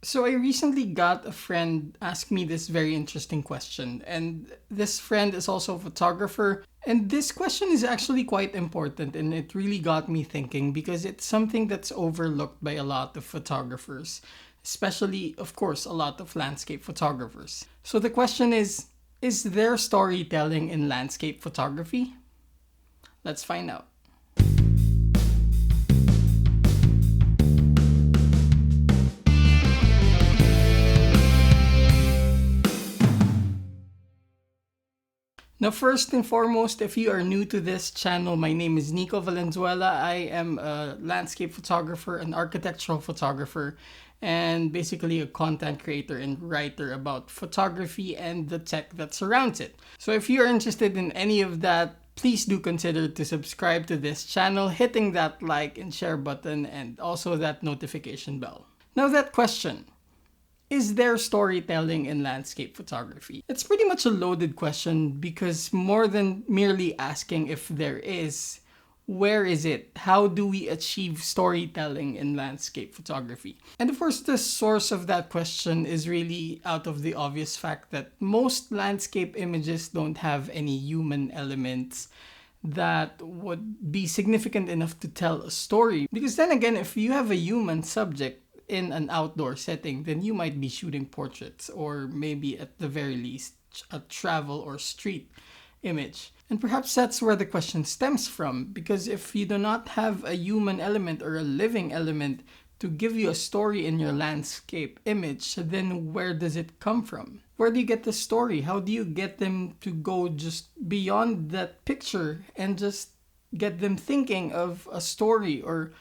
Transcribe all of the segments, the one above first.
So I recently got a friend ask me this very interesting question, and this friend is also a photographer. And this question is actually quite important, and it really got me thinking because it's something that's overlooked by a lot of photographers, especially, of course, a lot of landscape photographers. So the question is there storytelling in landscape photography? Let's find out. Now, first and foremost, if you are new to this channel, my name is Nicco Valenzuela. I am a landscape photographer, an architectural photographer, and basically a content creator and writer about photography and the tech that surrounds it. So if you're interested in any of that, please do consider to subscribe to this channel, hitting that like and share button, and also that notification bell. Now, that question, is there storytelling in landscape photography? It's pretty much a loaded question because more than merely asking if there is, where is it? How do we achieve storytelling in landscape photography? And of course, the source of that question is really out of the obvious fact that most landscape images don't have any human elements that would be significant enough to tell a story. Because then again, if you have a human subject in an outdoor setting, then you might be shooting portraits or maybe at the very least a travel or street image. And perhaps that's where the question stems from, because if you do not have a human element or a living element to give you a story in your landscape image, then where does it come from? Where do you get the story? How do you get them to go just beyond that picture and just get them thinking of a story or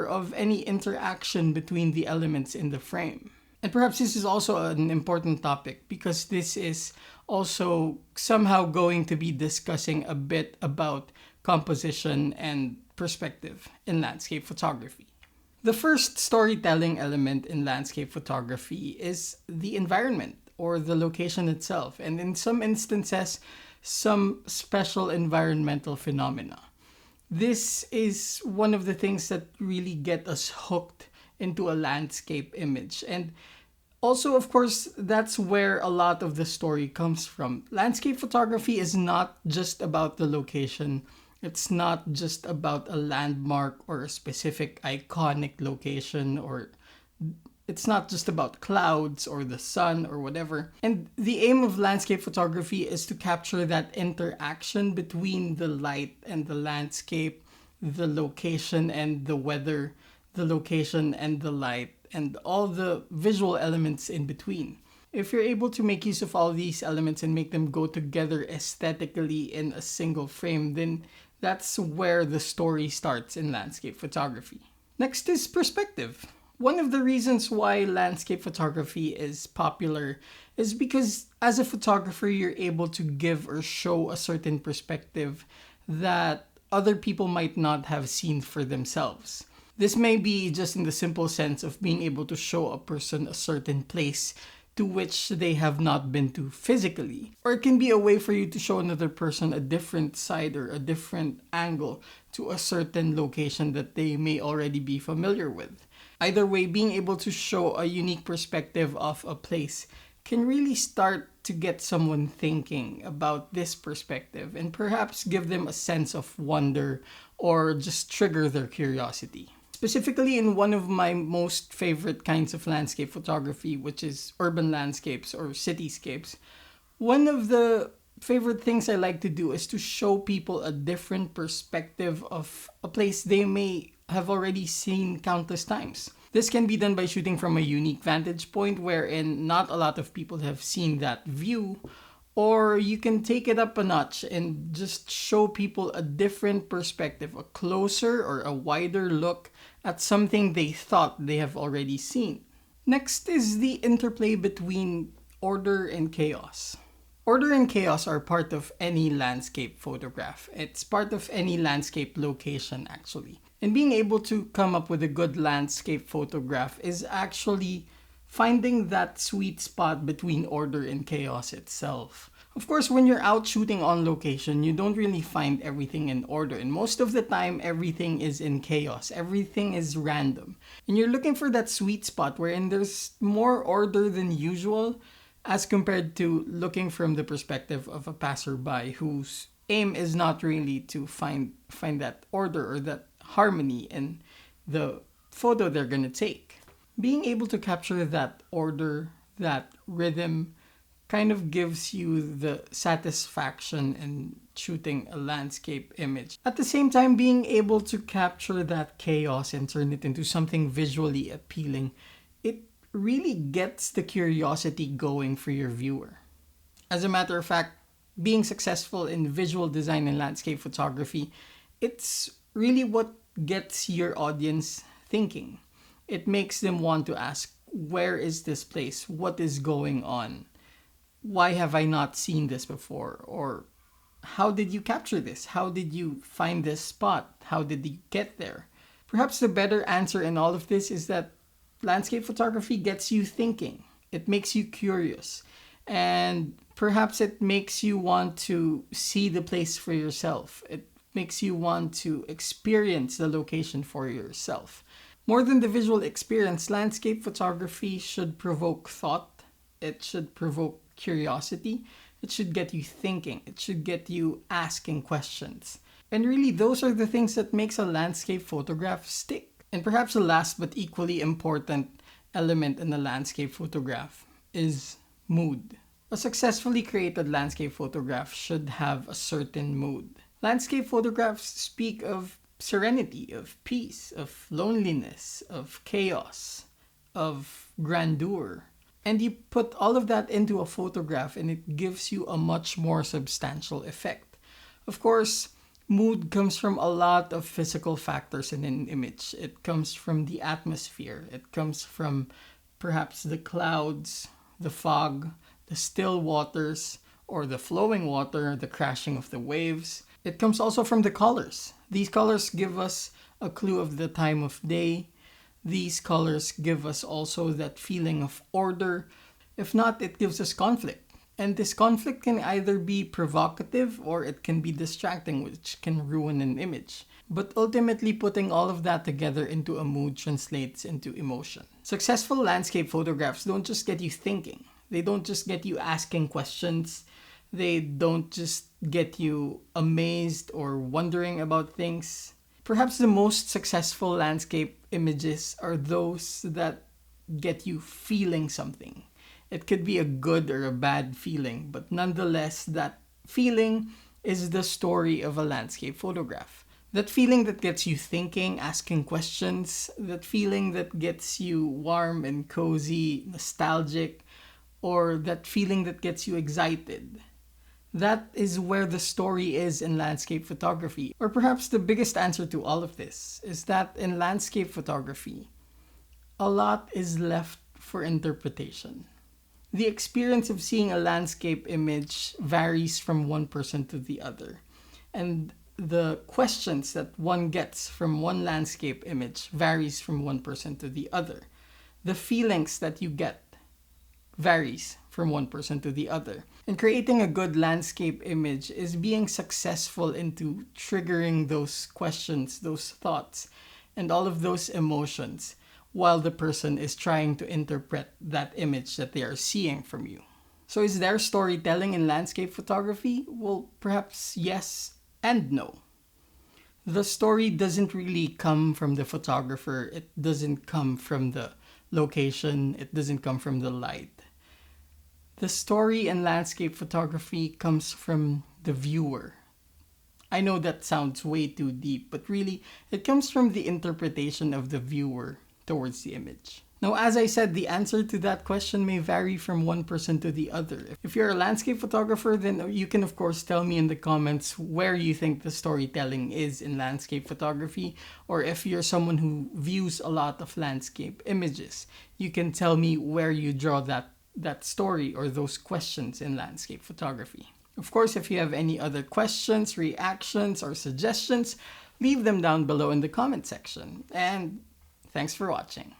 of any interaction between the elements in the frame? And perhaps this is also an important topic because this is also somehow going to be discussing a bit about composition and perspective in landscape photography. The first storytelling element in landscape photography is the environment or the location itself, and in some instances, some special environmental phenomena. This is one of the things that really get us hooked into a landscape image. And also, of course, that's where a lot of the story comes from. Landscape photography is not just about the location. It's not just about a landmark or a specific iconic location, or it's not just about clouds or the sun or whatever. And the aim of landscape photography is to capture that interaction between the light and the landscape, the location and the weather, the location and the light, and all the visual elements in between. If you're able to make use of all these elements and make them go together aesthetically in a single frame, then that's where the story starts in landscape photography. Next is perspective. One of the reasons why landscape photography is popular is because as a photographer, you're able to give or show a certain perspective that other people might not have seen for themselves. This may be just in the simple sense of being able to show a person a certain place to which they have not been to physically. Or it can be a way for you to show another person a different side or a different angle to a certain location that they may already be familiar with. Either way, being able to show a unique perspective of a place can really start to get someone thinking about this perspective and perhaps give them a sense of wonder or just trigger their curiosity. Specifically in one of my most favorite kinds of landscape photography, which is urban landscapes or cityscapes, one of the favorite things I like to do is to show people a different perspective of a place they may have already seen countless times. This can be done by shooting from a unique vantage point wherein not a lot of people have seen that view, or you can take it up a notch and just show people a different perspective, a closer or a wider look at something they thought they have already seen. Next is the interplay between order and chaos. Order and chaos are part of any landscape photograph. It's part of any landscape location, actually. And being able to come up with a good landscape photograph is actually finding that sweet spot between order and chaos itself. Of course, when you're out shooting on location, you don't really find everything in order. And most of the time, everything is in chaos. Everything is random. And you're looking for that sweet spot wherein there's more order than usual as compared to looking from the perspective of a passerby whose aim is not really to find that order or that harmony in the photo they're going to take. Being able to capture that order, that rhythm, kind of gives you the satisfaction in shooting a landscape image. At the same time, being able to capture that chaos and turn it into something visually appealing, it really gets the curiosity going for your viewer. As a matter of fact, being successful in visual design and landscape photography, it's really what gets your audience thinking. It makes them want to ask, where is this place? What is going on? Why have I not seen this before? Or how did you capture this? How did you find this spot? How did you get there? Perhaps the better answer in all of this is that landscape photography gets you thinking. It makes you curious. And perhaps it makes you want to see the place for yourself. It makes you want to experience the location for yourself. More than the visual experience, landscape photography should provoke thought. It should provoke curiosity. It should get you thinking. It should get you asking questions. And really, those are the things that makes a landscape photograph stick. And perhaps the last but equally important element in a landscape photograph is mood. A successfully created landscape photograph should have a certain mood. Landscape photographs speak of serenity, of peace, of loneliness, of chaos, of grandeur. And you put all of that into a photograph and it gives you a much more substantial effect. Of course, mood comes from a lot of physical factors in an image. It comes from the atmosphere. It comes from perhaps the clouds, the fog, the still waters, or the flowing water, the crashing of the waves. It comes also from the colors. These colors give us a clue of the time of day. These colors give us also that feeling of order. If not, it gives us conflict. And this conflict can either be provocative or it can be distracting, which can ruin an image. But ultimately, putting all of that together into a mood translates into emotion. Successful landscape photographs don't just get you thinking. They don't just get you asking questions. They don't just get you amazed or wondering about things. Perhaps the most successful landscape images are those that get you feeling something. It could be a good or a bad feeling, but nonetheless, that feeling is the story of a landscape photograph. That feeling that gets you thinking, asking questions, that feeling that gets you warm and cozy, nostalgic, or that feeling that gets you excited. That is where the story is in landscape photography. Or perhaps the biggest answer to all of this is that in landscape photography, a lot is left for interpretation. The experience of seeing a landscape image varies from one person to the other. And the questions that one gets from one landscape image varies from one person to the other. The feelings that you get varies from one person to the other. And creating a good landscape image is being successful into triggering those questions, those thoughts, and all of those emotions while the person is trying to interpret that image that they are seeing from you. So is there storytelling in landscape photography? Well, perhaps yes and no. The story doesn't really come from the photographer. It doesn't come from the location. It doesn't come from the light. The story in landscape photography comes from the viewer. I know that sounds way too deep, but really, it comes from the interpretation of the viewer towards the image. Now, as I said, the answer to that question may vary from one person to the other. If you're a landscape photographer, then you can, of course, tell me in the comments where you think the storytelling is in landscape photography. Or if you're someone who views a lot of landscape images, you can tell me where you draw that story or those questions in landscape photography. Of course, if you have any other questions, reactions, or suggestions, leave them down below in the comment section. And thanks for watching.